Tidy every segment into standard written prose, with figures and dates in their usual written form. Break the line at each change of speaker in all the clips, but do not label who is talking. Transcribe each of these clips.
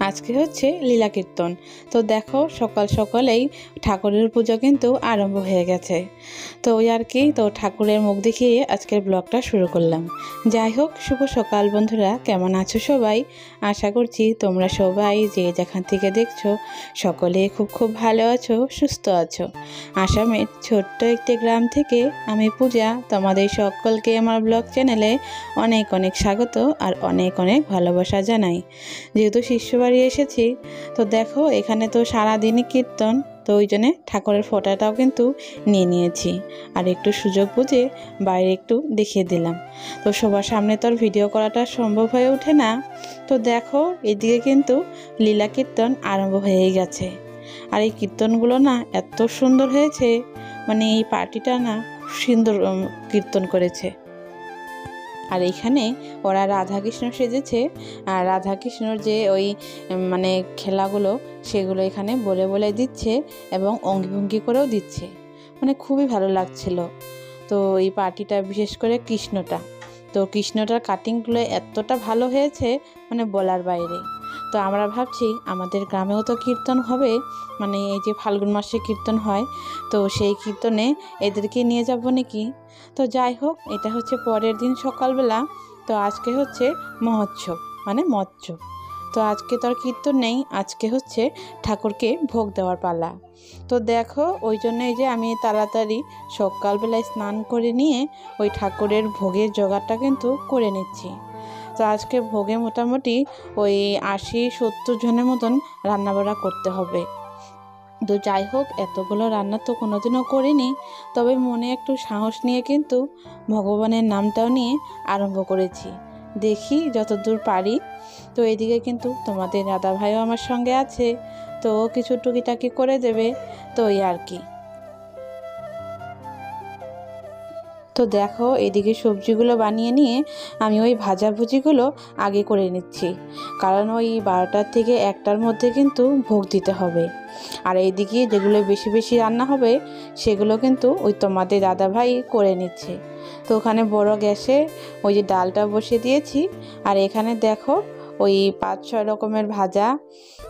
আজকে হচ্ছে লীলা কীর্তন। তো দেখো সকাল সকালেই ঠাকুরের পুজো কিন্তু আরম্ভ হয়ে গেছে। তো ওই আর কি, তো ঠাকুরের মুখ দেখিয়ে আজকের ব্লগটা শুরু করলাম। যাই হোক, শুভ সকাল বন্ধুরা, কেমন আছো সবাই? আশা করছি তোমরা সবাই যে যেখান থেকে দেখছো সকলে খুব খুব ভালো আছো, সুস্থ আছো। আসামের ছোট্ট একটি গ্রাম থেকে আমি পূজা তোমাদের সকলকে আমার ব্লগ চ্যানেলে অনেক অনেক স্বাগত আর অনেক অনেক ভালোবাসা জানাই। যেহেতু শিষ্যবাড়ি এসেছি, তো দেখো এখানে তো সারাদিনই কীর্তন, তো ওই জন্যে ঠাকুরের ফটোটাও কিন্তু নিয়ে নিয়েছি আর একটু সুযোগ বুঝে বাইরে একটু দেখিয়ে দিলাম। তো সবার সামনে তো আর ভিডিও করাটা সম্ভব হয়ে ওঠে না। তো দেখো এদিকে কিন্তু লীলা কীর্তন আরম্ভ হয়ে গেছে। আর এই কীর্তনগুলো না এত সুন্দর হয়েছে, মানে এই পার্টিটা না সুন্দর কীর্তন করেছে। আর এইখানে ওরা রাধাকৃষ্ণ সেজেছে, আর রাধাকৃষ্ণর যে ওই মানে খেলাগুলো সেগুলো এখানে বলে বলে দিচ্ছে এবং অঙ্গিভঙ্গি করেও দিচ্ছে, মানে খুবই ভালো লাগছিল। তো এই পার্টিটা বিশেষ করে কৃষ্ণটার কাটিংগুলো এতটা ভালো হয়েছে, মানে বলার বাইরে। তো আমরা ভাবছি আমাদের গ্রামেও তো কীর্তন হবে, মানে এই যে ফাল্গুন মাসে কীর্তন হয়, তো সেই কীর্তনে এদেরকে নিয়ে যাব নাকি। তো যাই হোক, এটা হচ্ছে পরের দিন সকালবেলা। তো আজকে হচ্ছে মহোৎসব, মানে মৎস্য। তো আজকে তো আর কীর্তন নেই, আজকে হচ্ছে ঠাকুরকে ভোগ দেওয়ার পালা। তো দেখো ওই জন্যই যে আমি তাড়াতাড়ি সকালবেলায় স্নান করে নিয়ে ওই ঠাকুরের ভোগের জোগাড়টা কিন্তু করে নিচ্ছি। তো আজকে ভোগে মোটামুটি ওই 80-70 জনের মতন রান্নাবাড়া করতে হবে। তো যাই হোক, এতগুলো রান্না তো কোনোদিনও করিনি, তবে মনে একটু সাহস নিয়ে কিন্তু ভগবানের নামটাও নিয়ে আরম্ভ করেছি, দেখি যতদূর পারি। তো এদিকে কিন্তু তোমাদের দাদা ভাইও আমার সঙ্গে আছে, তো কিছু টুকিটাকি করে দেবে, তো এই আর কি। তো দেখো এদিকে সবজিগুলো বানিয়ে নিয়ে আমি ওই ভাজাভুজিগুলো আগে করে নিচ্ছি, কারণ ওই 12টার থেকে 1টার মধ্যে কিন্তু ভোগ দিতে হবে। আর এইদিকে যেগুলো বেশি বেশি রান্না হবে সেগুলো কিন্তু ওই তোমাদের দাদাভাই করে নিচ্ছে। তো ওখানে বড় গ্যাসে ওই যে ডালটা বসিয়ে দিয়েছি, আর এখানে দেখো ওই 5-6 রকমের ভাজা,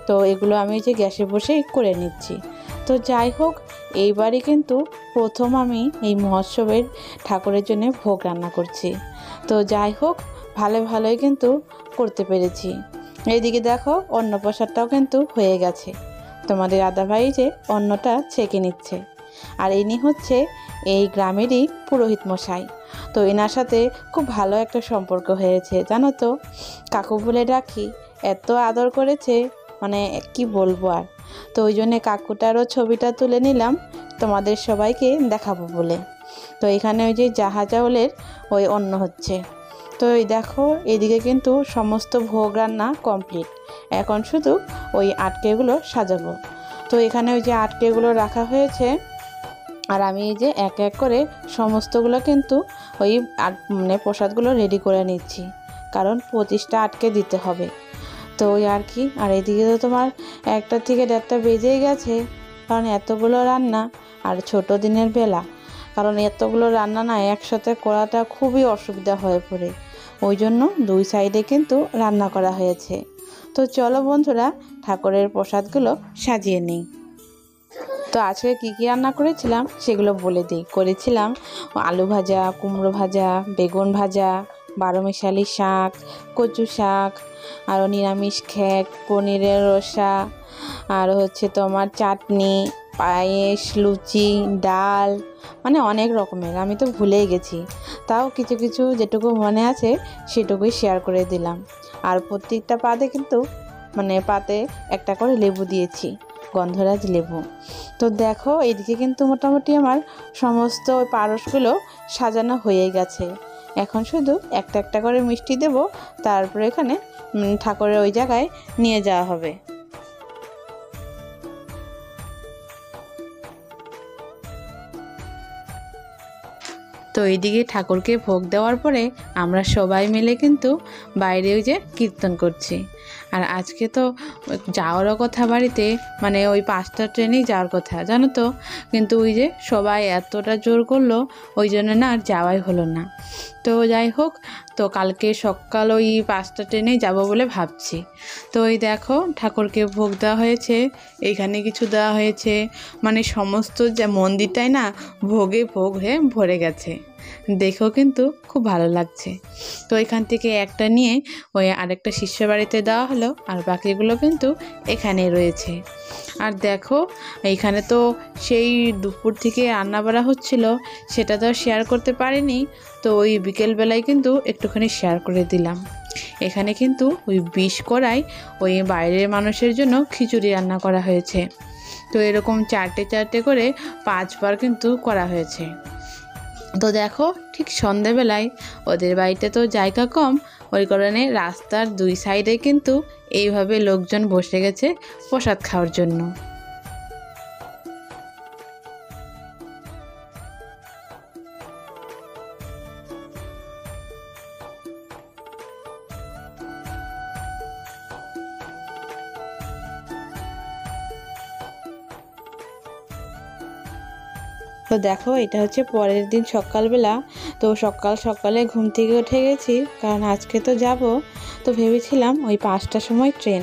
তো এগুলো আমি যে গ্যাসে বসে করে নিচ্ছি। তো যাই হোক, এইবারই কিন্তু প্রথম আমি এই মহোৎসবের ঠাকুরের জন্য ভোগ রান্না করছি। তো যাই হোক, ভালোই কিন্তু করতে পেরেছি। এইদিকে দেখো অন্নপ্রসাদটাও কিন্তু হয়ে গেছে, তোমাদের দাদাভাই যে অন্নটা ছেঁকে নিচ্ছে। আর ইনি হচ্ছে এই গ্রামেরই পুরোহিত মশাই। তো এনার সাথে খুব ভালো একটা সম্পর্ক হয়েছে, জানো তো, কাকু বলে ডাকি, এত আদর করেছে, মানে কি বলবো আর। তো ওই জন্যে কাকুটারও ছবিটা তুলে নিলাম তোমাদের সবাইকে দেখাবো বলে। তো এখানে ওই যে জাহা চাউলের ওই অন্ন হচ্ছে। তো এই দেখো এদিকে কিন্তু সমস্ত ভোগ রান্না কমপ্লিট, এখন শুধু ওই আটকেগুলো সাজাবো। তো এখানে ওই যে আটকেগুলো রাখা হয়েছে, আর আমি এই যে এক এক করে সমস্তগুলো কিন্তু ওই মানে প্রসাদগুলো রেডি করে নিচ্ছি, কারণ 25টা আটকে দিতে হবে। তো ওই আর কি। আর এদিকে তো তোমার 1টা থেকে 1:30 বেজেই গেছে, কারণ এতগুলো রান্না আর ছোট দিনের বেলা, কারণ এতগুলো রান্না না একসাথে করাটা খুবই অসুবিধা হয়ে পড়ে, ওই জন্য 2 সাইডে কিন্তু রান্না করা হয়েছে। তো চলো বন্ধুরা, ঠাকুরের প্রসাদগুলো সাজিয়ে নিই। তো আজকে কী কী রান্না করেছিলাম সেগুলো বলে দিই। করেছিলাম আলু ভাজা, কুমড়ো ভাজা, বেগুন ভাজা, 12 মিশালি শাক, কচু শাক, আরও নিরামিষ খেক, পনিরের রসা, আর হচ্ছে তোমার চাটনি, পায়েস, লুচি, ডাল, মানে অনেক রকমের, আমি তো ভুলেই গেছি, তাও কিছু কিছু যেটুকু মনে আছে সেটুকুই শেয়ার করে দিলাম। আর প্রত্যেকটা পাতে কিন্তু মানে পাতে একটা করে লেবু দিয়েছি, গন্ধরাজ লেবু। তো দেখো এদিকে কিন্তু মোটামুটি আমার সমস্ত পারসগুলো সাজানো হয়ে গেছে, এখন শুধু একটা একটা করে মিষ্টি দেব, তারপরে এখানে ঠাকুরের ওই জায়গায় নিয়ে যাওয়া হবে। তো এইদিকে ঠাকুরকে ভোগ দেওয়ার পরে আমরা সবাই মিলে কিন্তু বাইরে ওই যে কীর্তন করছি। আর আজকে তো যাওয়ারও কথা বাড়িতে, মানে ওই 5টা ট্রেনেই যাওয়ার কথা, জানো তো, কিন্তু ওই যে সবাই এতটা জোর করলো, ওই জন্য না আর যাওয়াই হলো না। তো যাই হোক, তো কালকে সকাল ওই 5টা ট্রেনেই যাব বলে ভাবছি। তো ওই দেখো ঠাকুরকে ভোগ দেওয়া হয়েছে, এইখানে কিছু দেওয়া হয়েছে, মানে সমস্ত যে মন্দিরটাই না ভোগে ভোগ হয়ে ভরে গেছে, দেখেও কিন্তু খুব ভালো লাগছে। তো এখান থেকে একটা নিয়ে ওই আরেকটা শিষ্যের বাড়িতে দেওয়া হলো, আর বাকিগুলো কিন্তু এখানেই রয়েছে। আর দেখো এইখানে তো সেই দুপুর থেকে রান্না বাড়া হচ্ছিল, সেটা তো শেয়ার করতে পারিনি, তো ওই বিকেলবেলায় কিন্তু একটুখানি শেয়ার করে দিলাম। এখানে কিন্তু ওই 20 কড়ায় ওই বাইরের মানুষের জন্য খিচুড়ি রান্না করা হয়েছে। তো এরকম 4টে করে 5 বার কিন্তু করা হয়েছে। তো দেখো ঠিক সন্ধেবেলায় ওদের বাড়িতে তো জায়গা কম, ওই কারণে রাস্তার 2 সাইডে কিন্তু এইভাবে লোকজন বসে গেছে প্রসাদ খাওয়ার জন্য। তো দেখো এটা হচ্ছে পরের দিন সকালবেলা। তো সকালে ঘুম থেকে উঠে গেছি, কারণ আজকে তো যাব। তো ভেবেছিলাম ওই 5টার সময় ট্রেন,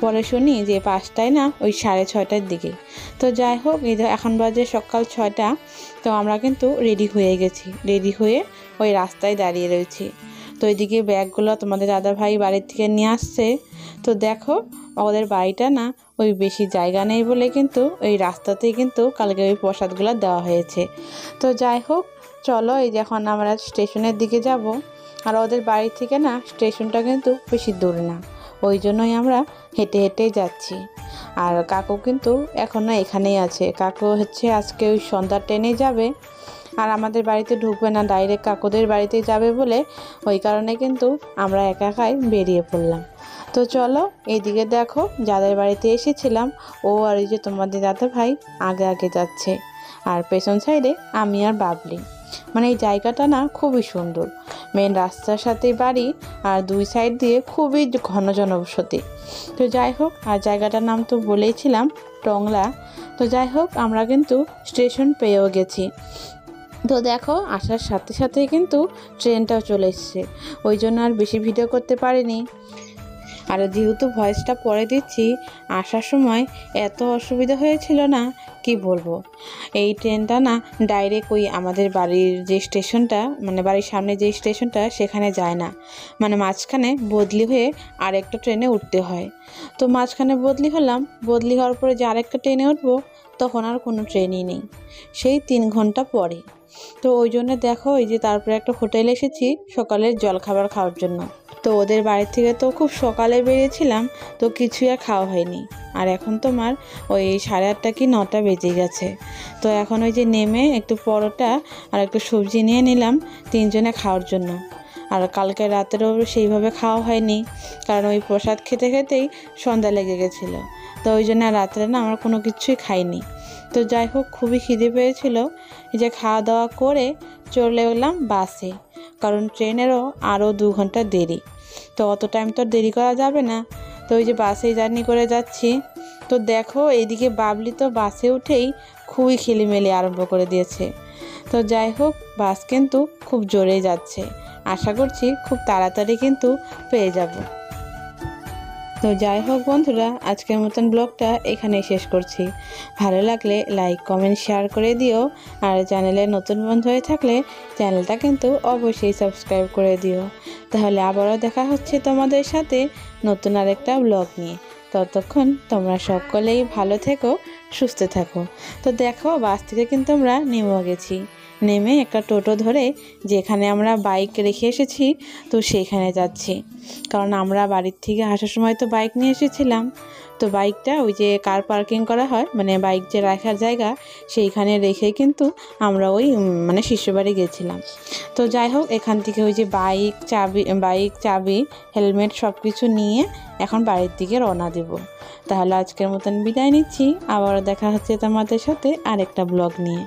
পরে শুনি যে 5টায় না, ওই 6:30টার দিকে। তো যাই হোক, এই এখন বাজে সকাল 6টা। তো আমরা কিন্তু রেডি হয়ে গেছি, রেডি হয়ে ওই রাস্তায় দাঁড়িয়ে রয়েছি। তো এদিকে ব্যাগগুলো তোমাদের দাদা ভাই বাড়ির থেকে নিয়ে আসছে। তো দেখো ওদের বাড়িটা না ওই বেশি জায়গা নেই বলে কিন্তু ওই রাস্তাতেই কিন্তু কালকে ওই প্রসাদগুলো দেওয়া হয়েছে। তো যাই হোক, চলো এই যখন আমরা স্টেশনের দিকে যাব, আর ওদের বাড়ি থেকে না স্টেশনটা কিন্তু বেশি দূর না, ওই জন্যই আমরা হেঁটে হেঁটেই যাচ্ছি। আর কাকু কিন্তু এখনও এখানেই আছে, কাকু হচ্ছে আজকে ওই সন্ধ্যার ট্রেনে যাবে, আর আমাদের বাড়িতে ঢুকবে না, ডাইরেক্ট কাকুদের বাড়িতে যাবে বলে ওই কারণে কিন্তু আমরা একাই বেরিয়ে পড়লাম। তো চলো এইদিকে দেখো যাদের বাড়িতে এসেছিলাম ও আর এই যে তোমাদের দাদা ভাই আগে আগে যাচ্ছে, আর পেছন সাইডে আমি আর বাবলি। মানে এই জায়গাটা না খুবই সুন্দর, মেন রাস্তার সাথেই বাড়ি, আর 2 সাইড দিয়ে খুবই ঘন জনবসতি। তো যাই হোক, আর জায়গাটার নাম তো বলেইছিলাম টংলা। তো যাই হোক, আমরা কিন্তু স্টেশন পেয়েও গেছি। তো দেখো আসার সাথে সাথেই কিন্তু ট্রেনটাও চলে এসছে, ওই জন্য আর বেশি ভিডিও করতে পারিনি। আর যেহেতু ভয়েসটা পরে দিচ্ছি, আসার সময় এত অসুবিধা হয়েছিল না কি বলবো। এই ট্রেনটা না ডাইরেক্ট ওই আমাদের বাড়ির যে স্টেশনটা, মানে বাড়ির সামনে যে স্টেশনটা, সেখানে যায় না, মানে মাঝখানে বদলি হয়ে আরেকটা ট্রেনে উঠতে হয়। তো মাঝখানে বদলি হলাম, বদলি হওয়ার পরে যে আরেকটা ট্রেনে উঠবো, তখন আর কোনো ট্রেনই নেই, সেই 3 ঘন্টা পরে। তো ওই জন্য দেখো এই যে তারপরে একটা হোটেলে এসেছি সকালের জলখাবার খাওয়ার জন্য। তো ওদের বাড়ির থেকে তো খুব সকালে বেরিয়েছিলাম, তো কিছুই আর খাওয়া হয়নি। আর এখন তোমার ওই 8:30 কি 9টা বেজে গেছে। তো এখন ওই যে নেমে একটু পরোটা আর একটু সবজি নিয়ে নিলাম 3 জনে খাওয়ার জন্য। আর কালকে রাতেরও সেইভাবে খাওয়া হয়নি, কারণ ওই প্রসাদ খেতে খেতেই সন্ধ্যা লেগে গেছিলো। তো ওই জন্য রাত্রে না আমরা কোনো কিছুই খাইনি। তো যাই হোক, খুবই খিদে পেয়েছিল, এই যে খাওয়া দাওয়া করে চলে এলাম বাসে, কারণ ট্রেনেরও আরও 2 ঘন্টা দেরি। তো অত টাইম তো দেরি করা যাবে না, তো ওই যে বাসেই জার্নি করে যাচ্ছি। তো দেখো এইদিকে বাবলি তো বাসে উঠেই খুবই খিলিমিলি আরম্ভ করে দিয়েছে। তো যাই হোক, বাস কিন্তু খুব জোরে যাচ্ছে, আশা করছি খুব তাড়াতাড়ি কিন্তু পেয়ে যাব। তো যাই হোক বন্ধুরা, আজকের মতন ব্লগটা এখানেই শেষ করছি। ভালো লাগলে লাইক কমেন্ট শেয়ার করে দিও, আর চ্যানেলে নতুন বন্ধু হয়ে থাকলে চ্যানেলটা কিন্তু অবশ্যই সাবস্ক্রাইব করে দিও। তাহলে আবারও দেখা হচ্ছে তোমাদের সাথে নতুন আরেকটা ব্লগ নিয়ে। ততক্ষণ তোমরা সকলেই ভালো থেকো, সুস্থ থাকো। তো দেখো বাস থেকে কিন্তু আমরা নেমেও গেছি, নেমে একটা টোটো ধরে যেখানে আমরা বাইক রেখে এসেছি তো সেইখানে যাচ্ছি, কারণ আমরা বাড়ির থেকে আসার সময় তো বাইক নিয়ে এসেছিলাম। তো বাইকটা ওই যে কার পার্কিং করা হয়, মানে বাইক যে রাখার জায়গা, সেইখানে রেখে কিন্তু আমরা ওই মানে শিষ্যবাড়ি গেছিলাম। তো যাই হোক, এখান থেকে ওই যে বাইক চাবি হেলমেট সব কিছু নিয়ে এখন বাড়ির দিকে রওনা দেব। তাহলে আজকের মতন বিদায় নিচ্ছি, আবার দেখা হচ্ছে তোমাদের সাথে আরেকটা ব্লগ নিয়ে।